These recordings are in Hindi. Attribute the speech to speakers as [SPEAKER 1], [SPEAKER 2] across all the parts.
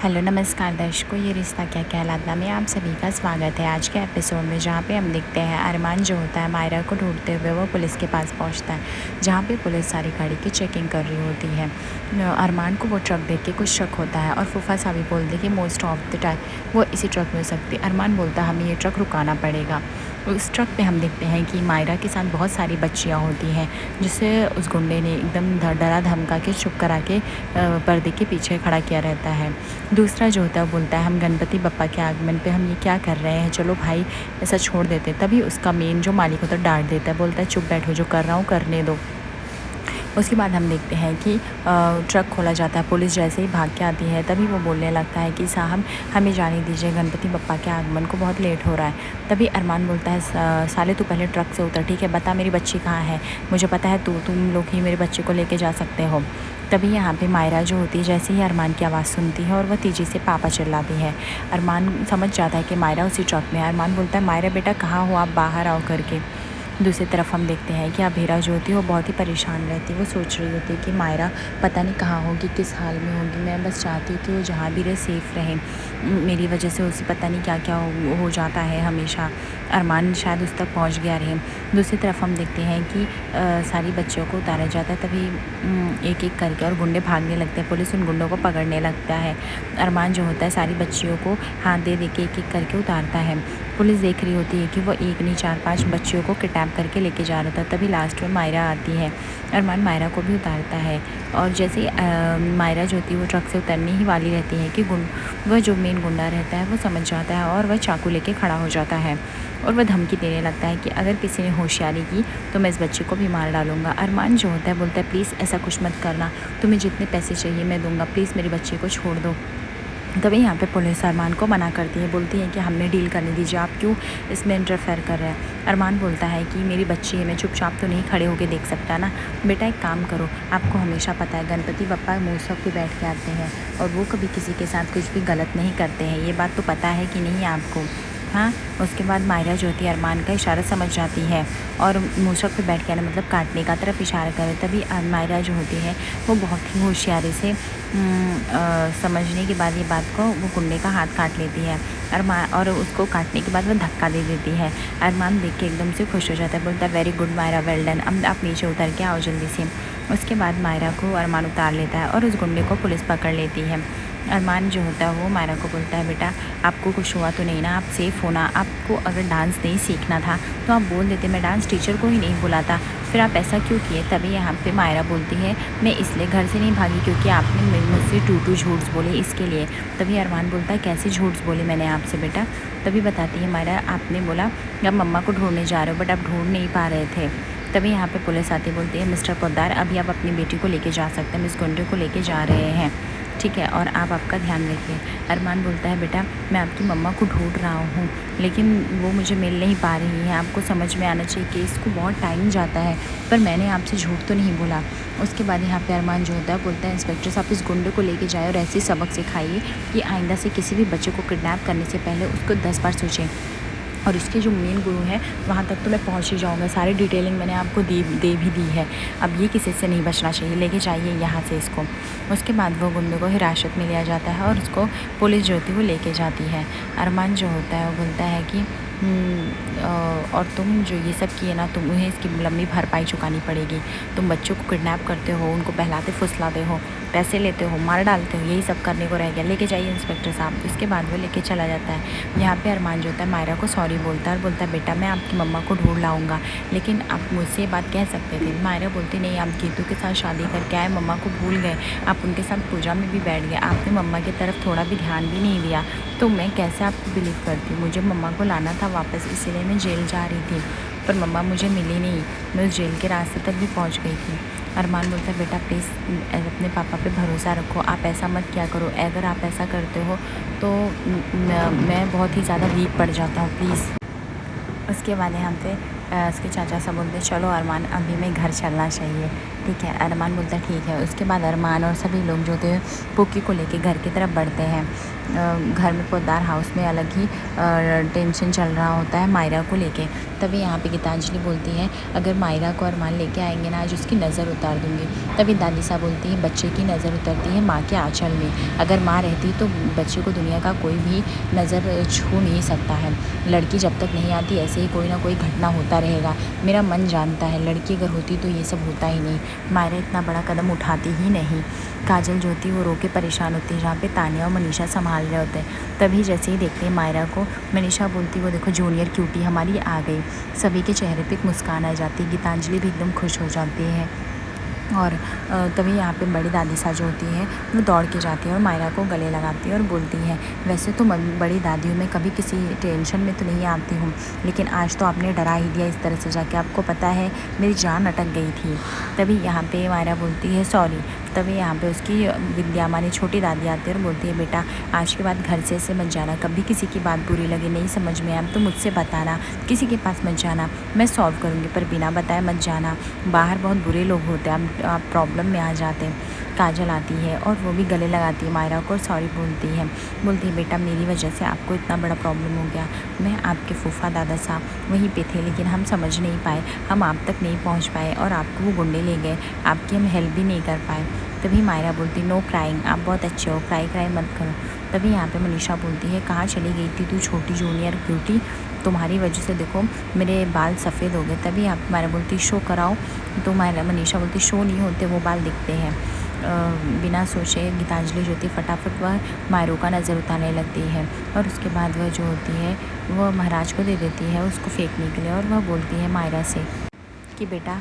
[SPEAKER 1] हेलो नमस्कार दर्शकों, ये रिश्ता क्या कहलाता में आप सभी का स्वागत है आज के एपिसोड में, जहाँ पे हम देखते हैं अरमान जो होता है मायरा को ढूंढते हुए वो पुलिस के पास पहुँचता है, जहाँ पे पुलिस सारी गाड़ी की चेकिंग कर रही होती है। अरमान को वो ट्रक देख के कुछ शक होता है और फूफा साहब भी बोलते कि मोस्ट ऑफ द टाइम वो इसी ट्रक में हो सकती है। अरमान बोलता है हमें ये ट्रक रुकाना पड़ेगा। उस ट्रक पे हम देखते हैं कि मायरा के साथ बहुत सारी बच्चियाँ होती हैं, जिसे उस गुंडे ने एकदम डरा धमका के चुप करा के पर्दे के पीछे खड़ा किया रहता है। दूसरा जो होता है बोलता है हम गणपति बप्पा के आगमन पे हम ये क्या कर रहे हैं, चलो भाई ऐसा छोड़ देते। तभी उसका मेन जो मालिक होता है डांट देता है, बोलता है चुप बैठो, जो कर रहा हूँ करने दो। उसके बाद हम देखते हैं कि ट्रक खोला जाता है। पुलिस जैसे ही भाग के आती है तभी वो बोलने लगता है कि साहब हमें जाने दीजिए, गणपति बप्पा के आगमन को बहुत लेट हो रहा है। तभी अरमान बोलता है साले तू पहले ट्रक से उतर, ठीक है, बता मेरी बच्ची कहाँ है, मुझे पता है तुम लोग ही मेरे बच्चे को लेके जा सकते हो। तभी यहाँ पे मायरा जो होती है जैसे ही अरमान की आवाज़ सुनती है और वह तेज़ी से पापा चिल्लाती है। अरमान समझ जाता है कि मायरा उसी ट्रक में है। अरमान बोलता है मायरा बेटा कहाँ हो आप, बाहर आओ करके। दूसरी तरफ हम देखते हैं कि अभीरा जो होती है वो बहुत ही परेशान रहती है। वो सोच रही होती है कि मायरा पता नहीं कहाँ होगी, किस हाल में होगी। मैं बस चाहती हूँ कि वो जहाँ भी रहे सेफ़ रहे। मेरी वजह से उसे पता नहीं क्या क्या हो जाता है हमेशा। अरमान शायद उस तक पहुँच गया रहे। दूसरी तरफ हम देखते हैं कि सारी बच्चियों को उतारा जाता है। तभी एक एक करके और गुंडे भागने लगते हैं। पुलिस उन गुंडों को पकड़ने लगता है। अरमान जो होता है सारी बच्चियों को हाथ दे के एक एक करके उतारता है। पुलिस देख रही होती है कि वो एक नहीं 4-5 बच्चियों को किडनैप करके लेके जा रहा था। तभी लास्ट में मायरा आती है। अरमान मायरा को भी उतारता है और जैसे ही मायरा जो होती है वो ट्रक से उतरने ही वाली रहती है कि वह जो मेन गुंडा रहता है वो समझ जाता है और वह चाकू लेके खड़ा हो जाता है और वह धमकी देने लगता है कि अगर किसी ने होशियारी की तो मैं इस बच्चे को भी मार डालूंगा। अरमान जो होता है बोलता है प्लीज़ ऐसा कुछ मत करना, तुम्हें जितने पैसे चाहिए मैं दूंगा, प्लीज़ मेरे बच्चे को छोड़ दो। तभी यहाँ पे पुलिस अरमान को मना करती है, बोलती है कि हमने डील करने दीजिए, आप क्यों इसमें इंटरफेयर कर रहे हैं। अरमान बोलता है कि मेरी बच्ची है, मैं चुपचाप तो नहीं खड़े होके देख सकता ना। बेटा एक काम करो, आपको हमेशा पता है गणपति बप्पा महोत्सव पे बैठ के आते हैं और वो कभी किसी के साथ कुछ भी गलत नहीं करते हैं, ये बात तो पता है कि नहीं आपको। हाँ, उसके बाद मायरा जो होती है अरमान का इशारा समझ जाती है और मूसक पे बैठ के आना मतलब काटने का तरफ इशारा करे। तभी मायरा जो होती है वो बहुत ही होशियारी से समझने के बाद ये बात को वो गुंडे का हाथ काट लेती है। अरमान और उसको काटने के बाद वो धक्का दे देती है। अरमान देख के एकदम से खुश हो जाता है, बोलता है very good Myra, well done, अब आप नीचे उतर के आओ जल्दी से। उसके बाद मायरा को अरमान उतार लेता है और उस गुंडे को पुलिस पकड़ लेती है। अरमान जो होता है वो मायरा को बोलता है बेटा आपको कुछ हुआ तो नहीं ना, आप सेफ़ होना, आपको अगर डांस नहीं सीखना था तो आप बोल देते, मैं डांस टीचर को ही नहीं बुलाता, फिर आप ऐसा क्यों किए। तभी यहाँ पे मायरा बोलती है मैं इसलिए घर से नहीं भागी क्योंकि आपने मुझसे टूटू झूठ बोले, इसके लिए। तभी अरमान बोलता है कैसे झूठ बोले मैंने आपसे बेटा। तभी बताती है मायरा आपने बोला कि आप मम्मा को ढूंढने जा रहे हो बट आप ढूंढ नहीं पा रहे थे। तभी यहाँ पे पुलिस आती बोलती है मिस्टर पोद्दार अभी आप अपनी बेटी को लेके जा सकते हैं, हम इस गुंडे को लेके जा रहे हैं, ठीक है, और आप आपका ध्यान रखिए। अरमान बोलता है बेटा मैं आपकी मम्मा को ढूंढ रहा हूँ लेकिन वो मुझे मिल नहीं पा रही है, आपको समझ में आना चाहिए कि इसको बहुत टाइम जाता है, पर मैंने आपसे झूठ तो नहीं बोला। उसके बाद यहाँ पे अरमान जो होता है बोलता है इंस्पेक्टर साहब इस गुंडे को लेके जाए और ऐसे सबक सिखाइए कि आइंदा से किसी भी बच्चे को किडनैप करने से पहले उसको 10 बार सोचें। और इसके जो मेन गुरु हैं वहाँ तक तो मैं पहुँच ही जाऊँगा, सारी डिटेलिंग मैंने आपको दे भी दी है, अब ये किसी से नहीं बचना चाहिए, लेके जाइए यहाँ से इसको। उसके बाद वो गुंडे को हिरासत में लिया जाता है और उसको पुलिस जो होती है वो लेके जाती है। अरमान जो होता है वो बोलता है कि और तुम जो ये सब किए ना तुम्हें इसकी लंबी भरपाई चुकानी पड़ेगी। तुम बच्चों को किडनैप करते हो, उनको बहलाते फुसलाते हो, पैसे लेते हो, मार डालते हो, यही सब करने को रह गया, लेके जाइए इंस्पेक्टर साहब। उसके बाद वो लेके चला जाता है। यहाँ पे अरमान जो होता है मायरा को सॉरी बोलता है और बोलता है बेटा मैं आपकी मम्मा को ढूंढ लाऊंगा, लेकिन आप मुझसे ये बात कह सकते थे। मायरा बोलती नहीं, आप गीतू के साथ शादी करके आए, मम्मा को भूल गए, आप उनके साथ पूजा में भी बैठ गए, आपने मम्मा की तरफ थोड़ा भी ध्यान भी नहीं दिया, तो मैं कैसे आपको बिलीव करती। मुझे मम्मा को लाना था वापस, इसीलिए मैं जेल जा रही थी, पर मम्मा मुझे मिली नहीं, मैं उस जेल के रास्ते तक भी पहुंच गई थी। अरमान बोलता है बेटा प्लीज़ अपने पापा पे भरोसा रखो, आप ऐसा मत क्या करो, अगर आप ऐसा करते हो तो मैं बहुत ही ज़्यादा वीक पड़ जाता हूँ, प्लीज़। उसके बाद यहाँ पे उसके चाचा साहब बोलते चलो अरमान अभी में घर चलना चाहिए, ठीक है। अरमान बोलता है ठीक है। उसके बाद अरमान और सभी लोग जो थे पुक्की को लेके घर की तरफ बढ़ते हैं। घर में पोद्दार हाउस में अलग ही टेंशन चल रहा होता है मायरा को लेके। तभी यहाँ पे गीतांजलि बोलती है, अगर मायरा को अरमान लेके आएंगे ना, आज उसकी नज़र उतार दूँगी। तभी दादी साहब बोलती है, बच्चे की नज़र उतरती है माँ के आँचल में। अगर माँ रहती तो बच्चे को दुनिया का कोई भी नज़र छू नहीं सकता है। लड़की जब तक नहीं आती ऐसे ही कोई ना कोई घटना होता रहेगा। मेरा मन जानता है लड़की अगर होती तो ये सब होता ही नहीं। मायरा इतना बड़ा कदम उठाती ही नहीं। काजल जो होती है वो रो के परेशान होती है, जहाँ पे तानिया और मनीषा संभाल रहे होते हैं। तभी जैसे ही देखते हैं मायरा को, मनीषा बोलती है, वो देखो जूनियर क्यूटी हमारी आ गई। सभी के चेहरे पे एक मुस्कान आ जाती है। गीतांजलि भी एकदम खुश हो जाती है। और तभी यहाँ पे बड़ी दादी सा जो होती है वो दौड़ के जाती है और मायरा को गले लगाती है और बोलती है, वैसे तो बड़ी दादी हूँ मैं, कभी किसी टेंशन में तो नहीं आती हूँ, लेकिन आज तो आपने डरा ही दिया इस तरह से जाके। आपको पता है मेरी जान अटक गई थी। तभी यहाँ पे मायरा बोलती है सॉरी। तभी यहाँ पे उसकी विद्या मानी छोटी दादी आती है और बोलती है, बेटा आज के बाद घर से ऐसे मत जाना, कभी किसी की बात बुरी लगे, नहीं समझ में आए तो मुझसे बताना, किसी के पास मत जाना, मैं सॉल्व करूँगी, पर बिना बताए मत जाना। बाहर बहुत बुरे लोग होते हैं, आप प्रॉब्लम में आ जाते हैं। काजल आती है और वो भी गले लगाती है मायरा को और सॉरी बोलती है। बेटा मेरी वजह से आपको इतना बड़ा प्रॉब्लम हो गया। मैं आपके फूफा दादा साहब वहीं पे थे, लेकिन हम समझ नहीं पाए, हम आप तक नहीं पहुंच पाए और आपको वो गुंडे ले गए, आपकी हम हेल्प भी नहीं कर पाए। तभी मायरा बोलती, नो क्राइंग, आप बहुत अच्छे हो, क्राई मत करो। तभी यहाँ पे मनीषा बोलती है, कहाँ चली गई थी तू छोटी जूनियर क्यूटी, तुम्हारी वजह से देखो मेरे बाल सफ़ेद हो गए। तभी यहाँ पे मायरा बोलती, शो कराओ। तो मनीषा बोलती, शो नहीं होते, वो बाल दिखते हैं। बिना सोचे गीतांजलि जो होती है फटाफट वह मायरो का नज़र उतारने लगती है और उसके बाद वह जो होती है वह महाराज को दे देती है उसको फेंकने के लिए। और वह बोलती है मायरा से कि बेटा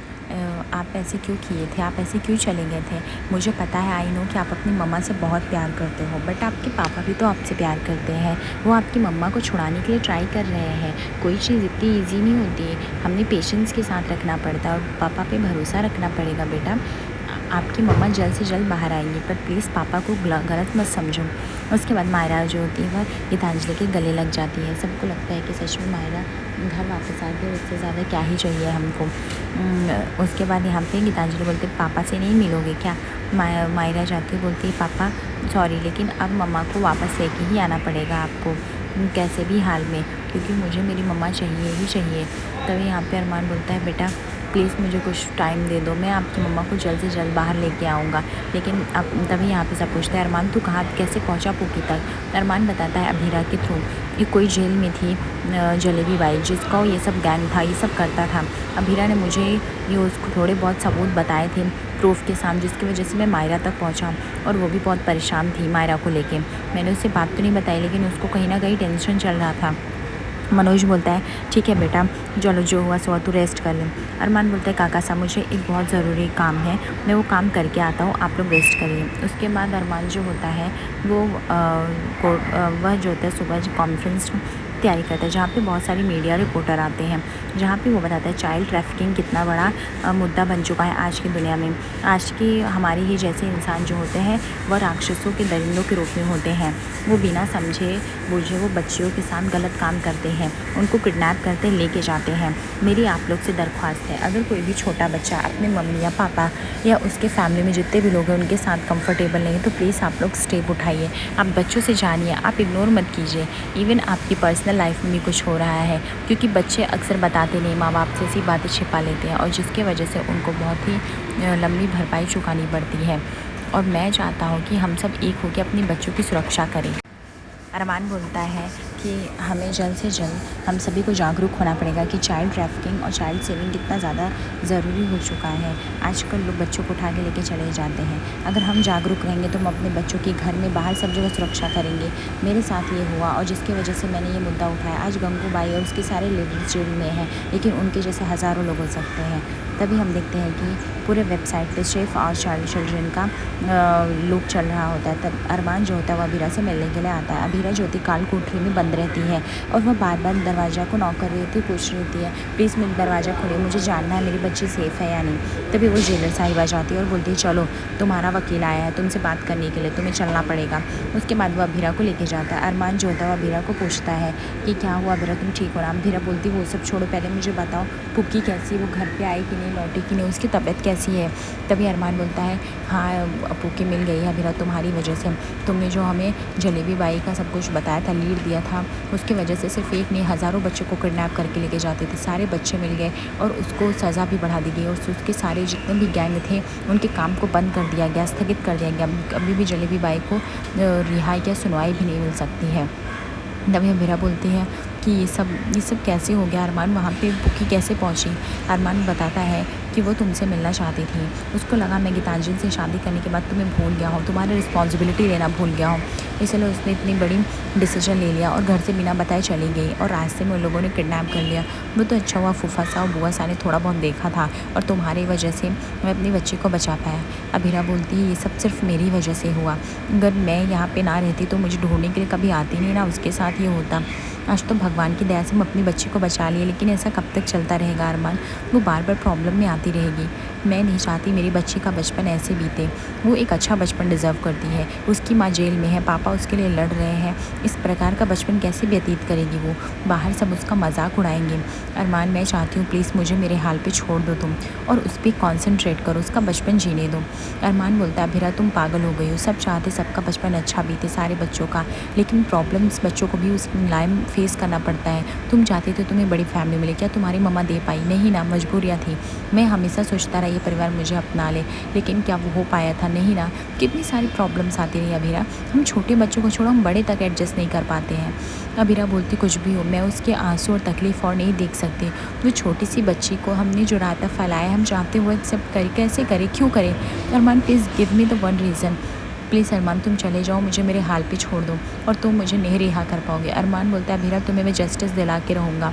[SPEAKER 1] आप ऐसे क्यों किए थे, आप ऐसे क्यों चले गए थे। मुझे पता है, आई नो कि आप अपनी मम्मा से बहुत प्यार करते हो, बट आपके पापा भी तो आपसे प्यार करते हैं। वो आपकी मम्मा को छुड़ाने के लिए ट्राई कर रहे हैं। कोई चीज़ इतनी ईजी नहीं होती, हमने पेशेंस के साथ रखना पड़ता है और पापा पे भरोसा रखना पड़ेगा। बेटा आपकी मम्मा जल्द से जल्द बाहर आएंगी, पर प्लीज़ पापा को गलत मत समझो। उसके बाद मायरा जो होती है वह गीतांजलि के गले लग जाती है। सबको लगता है कि सच में मायरा घर वापस आ गई, उससे ज़्यादा क्या ही चाहिए हमको। उसके बाद यहाँ पे गीतांजलि बोलती है, पापा से नहीं मिलोगे क्या। मायरा जाके बोलती है, पापा सॉरी, लेकिन अब मम्मा को वापस लेके ही आना पड़ेगा आपको, कैसे भी हाल में, क्योंकि मुझे मेरी मम्मा चाहिए ही चाहिए। तभी यहाँ पे अरमान बोलता है, बेटा प्लीज़ मुझे कुछ टाइम दे दो, मैं आपकी मम्मा को जल्द से जल्द बाहर लेके आऊँगा। लेकिन अब तभी यहाँ पे सब पूछता है, अरमान तू कहाँ कैसे पहुँचा पुकी तक। अरमान बताता है, अभीरा के थ्रू। ये कोई जेल में थी जलेबी बाई, जिसका ये सब गैंग था, ये सब करता था। अभीरा ने मुझे ये उसको थोड़े बहुत सबूत बताए थे प्रूफ के साथ, जिसकी वजह से मैं मायरा तक पहुँचा और वो भी बहुत परेशान थी मायरा को लेके। मैंने उससे बात तो नहीं बताई, लेकिन उसको कहीं ना कहीं टेंशन चल रहा था। मनोज बोलता है, ठीक है बेटा, चलो जो हुआ सो तू रेस्ट कर ले। अरमान बोलता है, काका साहब मुझे एक बहुत ज़रूरी काम है, मैं वो काम करके आता हूँ, आप लोग रेस्ट करिए। उसके बाद अरमान जो होता है वो वह जो होता है सुबह कॉन्फ्रेंस तैयारी करता है, जहाँ पे बहुत सारी मीडिया रिपोर्टर आते हैं, जहाँ पे वो बताता है चाइल्ड ट्रैफिकिंग कितना बड़ा मुद्दा बन चुका है आज की दुनिया में। आज की हमारे ही जैसे इंसान जो होते हैं वह राक्षसों के दरिंदों के रूप में होते हैं। वो बिना समझे बूझे वो बच्चियों के साथ गलत काम करते हैं, उनको किडनैप करते लेके जाते हैं। मेरी आप लोग से दरख्वास्त है, अगर कोई भी छोटा बच्चा अपने मम्मी या पापा या उसके फैमिली में जितने भी लोग हैं उनके साथ कंफर्टेबल नहीं है, तो प्लीज़ आप लोग स्टेप उठाइए, आप बच्चों से जानिए, आप इग्नोर मत कीजिए। इवन आपकी पर्सनल लाइफ में भी कुछ हो रहा है, क्योंकि बच्चे अक्सर बताते नहीं, माँ बाप से ऐसी बातें छिपा लेते हैं और जिसकी वजह से उनको बहुत ही लंबी भरपाई चुकानी पड़ती है। और मैं चाहता हूँ कि हम सब एक होकर अपने बच्चों की सुरक्षा करें। अरमान बोलता है कि हमें जल्द से जल्द हम सभी को जागरूक होना पड़ेगा कि चाइल्ड ट्रैफिकिंग और चाइल्ड सेविंग कितना ज़्यादा ज़रूरी हो चुका है। आजकल लोग बच्चों को उठा के लेके चले जाते हैं। अगर हम जागरूक रहेंगे तो हम अपने बच्चों की घर में बाहर सब जगह सुरक्षा करेंगे। मेरे साथ ये हुआ और जिसकी वजह से मैंने ये मुद्दा उठाया। आज गंगूबाई और उसके सारे लीडर्स जेल में हैं, लेकिन उनके जैसे हज़ारों लोग हो सकते हैं। तभी हम देखते हैं कि पूरे वेबसाइट पे सेफ और चाइल्ड चिल्ड्रन का लूप चल रहा होता है। तब अरमान जो होता है वो अभीरा से मिलने के लिए आता है। अभीरा अभीरा ज्योति काल कोठरी में बंद रहती है और वह बार बार दरवाज़ा को नॉक कर रही होती है, पूछ रही होती है प्लीज़ मेरा दरवाज़ा खोलिए, मुझे जानना है मेरी बच्ची सेफ़ है या नहीं। तभी वो जेलर साहिबा जाती है और बोलती है चलो तुम्हारा वकील आया है तुमसे बात करने के लिए, तुम्हें चलना पड़ेगा। उसके बाद वो अभीरा को लेके जाता है। अरमान जो होता है वो अभीरा को पूछता है कि क्या हुआ अभीरा, तुम ठीक हो ना। अभीरा बोलती वो सब छोड़ो, पहले मुझे बताओ पुक्की कैसी, वो घर पे आई कि नहीं, लौटी कि नहीं, उसकी तबीयत कैसी है। तभी अरमान बोलता है हाँ पुक्की मिल गई है अभीरा तुम्हारी वजह से, तुमने जो हमें जलेबी बाई का सब कुछ बताया था, लीड दिया था, उसकी वजह से सिर्फ एक नहीं हज़ारों बच्चों को किडनैप करके लेके जाते थे, सारे बच्चे मिल गए और उसको सज़ा भी बढ़ा दी गई और उसके सारे जितने भी गैंग थे उनके काम को बंद कर दिया गया, स्थगित कर दिया गया। अभी भी जलेबी बाई को रिहाई या सुनवाई भी नहीं मिल सकती है। तभी अभीरा बोलती है कि ये सब कैसे हो गया अरमान, वहाँ पे पुक्की कैसे पहुँची। अरमान बताता है कि वो तुमसे मिलना चाहती थी, उसको लगा मैं गीतांजलि से शादी करने के बाद तुम्हें भूल गया हूँ, तुम्हारी रिस्पॉन्सिबिलिटी लेना भूल गया हूँ, इसलिए उसने इतनी बड़ी डिसीजन ले लिया और घर से बिना बताए चली गई और रास्ते में उन लोगों ने किडनैप कर लिया। वो तो अच्छा हुआ फूफा सा और बुआ सा ने थोड़ा बहुत देखा था और तुम्हारी वजह से मैं अपनी बच्ची को बचा पाया। अभीरा बोलती है ये सब सिर्फ मेरी वजह से हुआ, अगर मैं यहाँ पे ना रहती तो मुझे ढूंढने के लिए कभी आती नहीं ना, उसके साथ ये होता। आज तो भगवान की दया से हम अपनी बच्ची को बचा लिए, लेकिन ऐसा कब तक चलता रहेगा अरमान, वो बार बार प्रॉब्लम में आती रहेगी। मैं नहीं चाहती मेरी बच्ची का बचपन ऐसे बीते, वो एक अच्छा बचपन डिज़र्व करती है, उसकी माँ जेल में है, पापा उसके लिए लड़ रहे हैं, इस प्रकार का बचपन कैसे व्यतीत करेगी वो, बाहर सब उसका मजाक उड़ाएंगे। अरमान मैं चाहती हूँ प्लीज़ मुझे मेरे हाल पे छोड़ दो तुम और उस पर कॉन्सेंट्रेट करो, उसका बचपन जीने दो। अरमान बोलता है अभीरा तुम पागल हो गई हो, सब चाहते सबका बचपन अच्छा बीते सारे बच्चों का, लेकिन प्रॉब्लम्स बच्चों को भी उस लाइफ फेस करना पड़ता है। तुम चाहते थे तुम्हें बड़ी फैमिली मिले, क्या तुम्हारी मम्मा दे पाई? नहीं ना, मजबूरियाँ थी। मैं हमेशा सोचता रहा ये परिवार मुझे अपना ले, लेकिन क्या वो हो पाया था? नहीं ना। कितनी सारी प्रॉब्लम्स आती रही अभीरा, हम छोटे बच्चों को छोड़ो हम बड़े तक एडजस्ट नहीं कर पाते हैं। अभीरा बोलती कुछ भी हो मैं उसके आंसू और तकलीफ़ और नहीं देख सकती, वो छोटी सी बच्ची को हमने जो राता फैलाया हम चाहते हुए एक्सेप्ट करे, कैसे करे, क्यों करे? Armaan please give me the one reason, please Armaan तुम चले जाओ, मुझे मेरे हाल पे छोड़ दो और तुम मुझे नहीं रिहा कर पाओगे। अरमान बोलता है अभीरा तुम्हें मैं जस्टिस दिला के रहूँगा।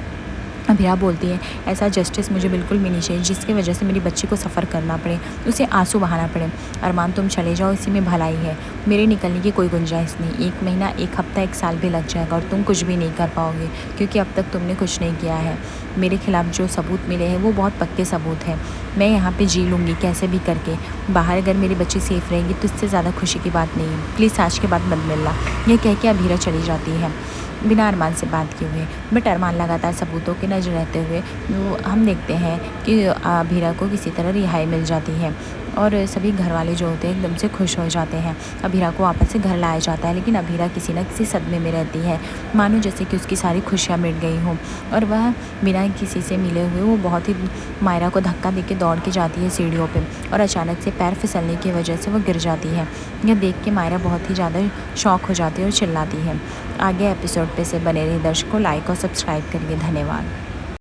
[SPEAKER 1] अभीरा बोलती है ऐसा जस्टिस मुझे बिल्कुल भी नहीं चाहिए जिसकी वजह से मेरी बच्ची को सफ़र करना पड़े, उसे आंसू बहाना पड़े। अरमान तुम चले जाओ, इसी में भलाई है, मेरे निकलने की कोई गुंजाइश नहीं। 1 महीना, 1 हफ्ता, 1 साल भी लग जाएगा और तुम कुछ भी नहीं कर पाओगे, क्योंकि अब तक तुमने कुछ नहीं किया है। मेरे खिलाफ़ जो सबूत मिले हैं वो बहुत पक्के सबूत हैं, मैं यहाँ पे जी लूँगी कैसे भी करके। बाहर अगर मेरी बच्ची सेफ़ रहेगी तो इससे ज़्यादा खुशी की बात नहीं है, प्लीज़ आज के बाद मत मिलना। यह कह के अभीरा चली जाती है बिना अरमान से बात किए हुए। बट अरमान लगातार सबूतों के नज़र रहते हुए वो हम देखते हैं कि अभीरा को किसी तरह रिहाई मिल जाती है और सभी घर वाले जो होते हैं एकदम से खुश हो जाते हैं। अभीरा को वापस से घर लाया जाता है, लेकिन अभीरा किसी न किसी सदमे में रहती है, मानो जैसे कि उसकी सारी खुशियाँ मिट गई हों और वह बिना किसी से मिले हुए वो बहुत ही मायरा को धक्का देके दौड़ के जाती है सीढ़ियों पे और अचानक से पैर फिसलने की वजह से वो गिर जाती है। यह देख के मायरा बहुत ही ज़्यादा शॉक हो जाती है और चिल्लाती है। आगे एपिसोड पे से बने रहे दर्शकों, लाइक और सब्सक्राइब करिए। धन्यवाद।